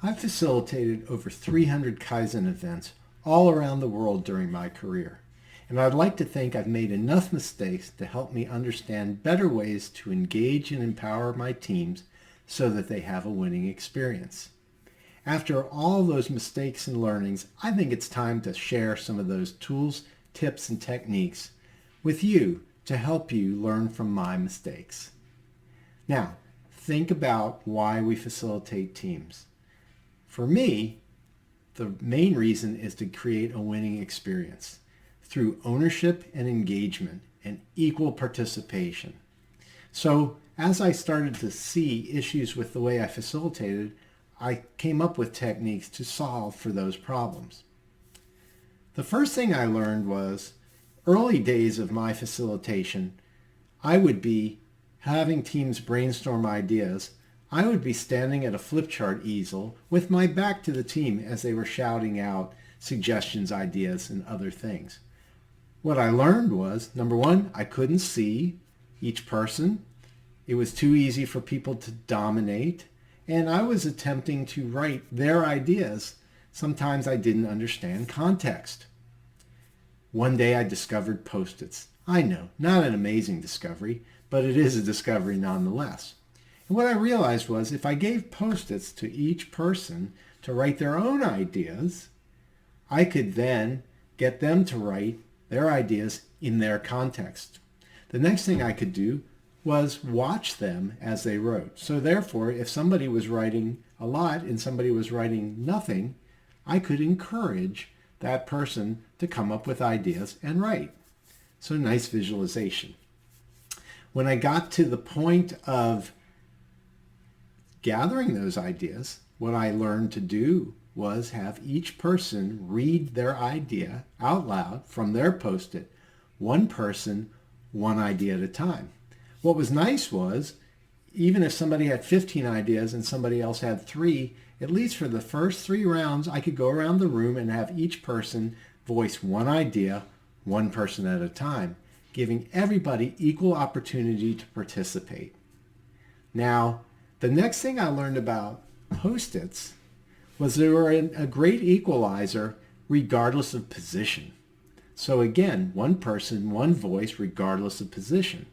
I've facilitated over 300 Kaizen events all around the world during my career, and I'd like to think I've made enough mistakes to help me understand better ways to engage and empower my teams so that they have a winning experience. After all those mistakes and learnings, I think it's time to share some of those tools, tips, and techniques with you to help you learn from my mistakes. Now, think about why we facilitate teams. For me, the main reason is to create a winning experience through ownership and engagement and equal participation. So as I started to see issues with the way I facilitated, I came up with techniques to solve for those problems. The first thing I learned was early days of my facilitation, I would be having teams brainstorm ideas. I would be standing at a flip chart easel with my back to the team as they were shouting out suggestions, ideas, and other things. What I learned was, number one, I couldn't see each person. It was too easy for people to dominate, and I was attempting to write their ideas. Sometimes I didn't understand context. One day I discovered Post-its. I know, not an amazing discovery, but it is a discovery nonetheless. And what I realized was if I gave Post-its to each person to write their own ideas, I could then get them to write their ideas in their context. The next thing I could do was watch them as they wrote. So therefore, if somebody was writing a lot and somebody was writing nothing, I could encourage that person to come up with ideas and write. So nice visualization. When I got to the point of gathering those ideas, what I learned to do was have each person read their idea out loud from their Post-it, one person, one idea at a time. What was nice was, even if somebody had 15 ideas and somebody else had 3, at least for the first 3 rounds, I could go around the room and have each person voice one idea, one person at a time, giving everybody equal opportunity to participate. Now, the next thing I learned about Post-its was they were a great equalizer regardless of position. So again, one person, one voice regardless of position.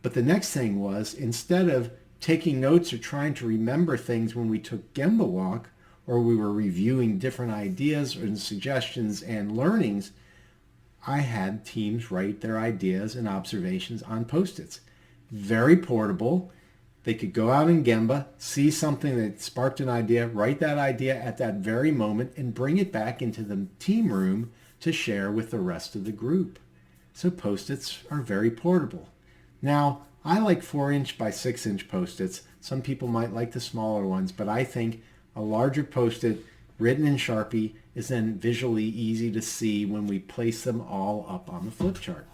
But the next thing was, instead of taking notes or trying to remember things when we took Gemba Walk or we were reviewing different ideas and suggestions and learnings, I had teams write their ideas and observations on Post-its. Very portable. They could go out in Gemba, see something that sparked an idea, write that idea at that very moment, and bring it back into the team room to share with the rest of the group. So Post-its are very portable. Now, I like 4-inch by 6-inch Post-its. Some people might like the smaller ones, but I think a larger Post-it written in Sharpie is then visually easy to see when we place them all up on the flip chart.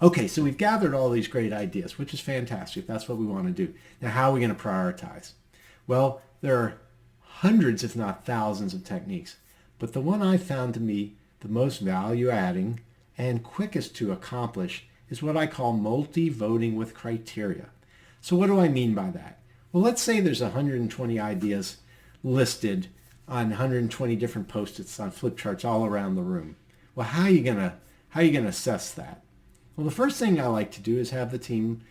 Okay, so we've gathered all these great ideas, which is fantastic. That's what we want to do. Now, how are we going to prioritize? Well, there are hundreds, if not thousands, of techniques, but the one I found to be the most value-adding and quickest to accomplish is what I call multi-voting with criteria. So what do I mean by that? Well, let's say there's 120 ideas listed on 120 different Post-its on flip charts all around the room. Well, how are you gonna assess that? Well, the first thing I like to do is have the team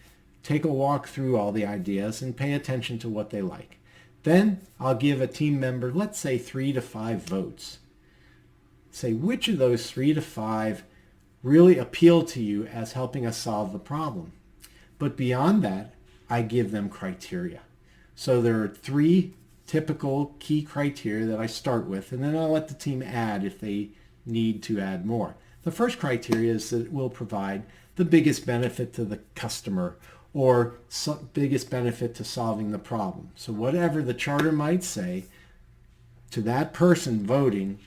take a walk through all the ideas and pay attention to what they like. Then I'll give a team member, let's say 3 to 5 votes. Say which of those 3 to 5 really appeal to you as helping us solve the problem. But beyond that, I give them criteria. So there are 3 typical key criteria that I start with, and then I'll let the team add if they need to add more. The first criteria is that it will provide the biggest benefit to the customer or biggest benefit to solving the problem. So whatever the charter might say, to that person voting,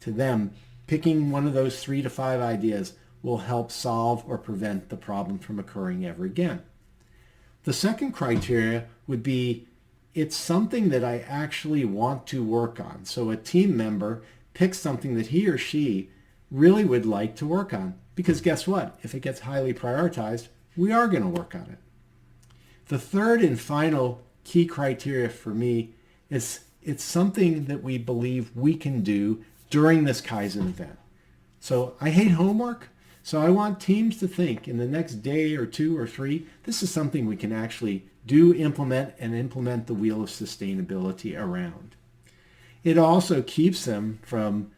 to them picking one of those 3 to 5 ideas will help solve or prevent the problem from occurring ever again. The second criteria would be it's something that I actually want to work on. So a team member picks something that he or she really would like to work on. Because guess what? If it gets highly prioritized, we are going to work on it. The third and final key criteria for me It's something that we believe we can do during this Kaizen event. So I hate homework. So I want teams to think in the next day or 2 or 3, this is something we can actually do, implement the wheel of sustainability around. It also keeps them from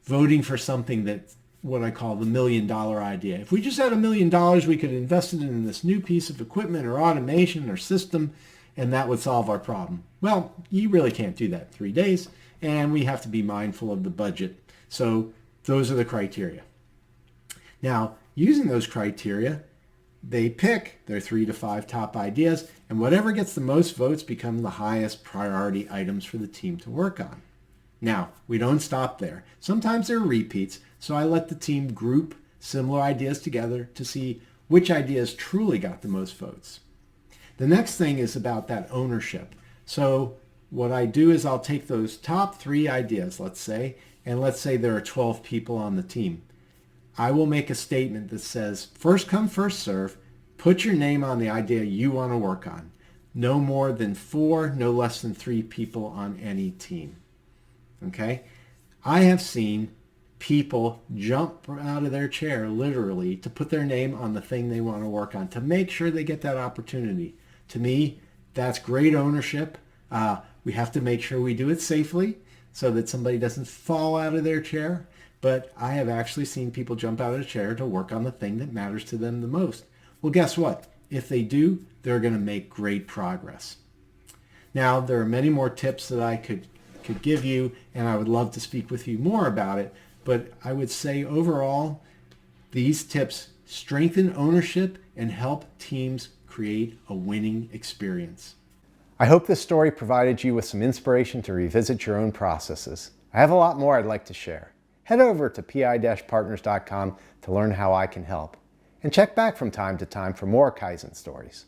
voting for something that's what I call the $1 million idea. If we just had $1 million, we could invest it in this new piece of equipment or automation or system, and that would solve our problem. Well, you really can't do that in 3 days, and we have to be mindful of the budget. So those are the criteria. Now, using those criteria, they pick their 3 to 5 top ideas, and whatever gets the most votes become the highest priority items for the team to work on. Now, we don't stop there. Sometimes there are repeats, so I let the team group similar ideas together to see which ideas truly got the most votes. The next thing is about that ownership. So what I do is I'll take those top 3 ideas, let's say, and let's say there are 12 people on the team. I will make a statement that says, first come, first serve, put your name on the idea you want to work on. No more than 4, no less than 3 people on any team. Okay? I have seen people jump out of their chair, literally, to put their name on the thing they want to work on, to make sure they get that opportunity. To me, that's great ownership. We have to make sure we do it safely so that somebody doesn't fall out of their chair. But I have actually seen people jump out of a chair to work on the thing that matters to them the most. Well, guess what? If they do, they're going to make great progress. Now, there are many more tips that I could give you, and I would love to speak with you more about it. But I would say overall, these tips strengthen ownership and help teams create a winning experience. I hope this story provided you with some inspiration to revisit your own processes. I have a lot more I'd like to share. Head over to pi-partners.com to learn how I can help. And check back from time to time for more Kaizen stories.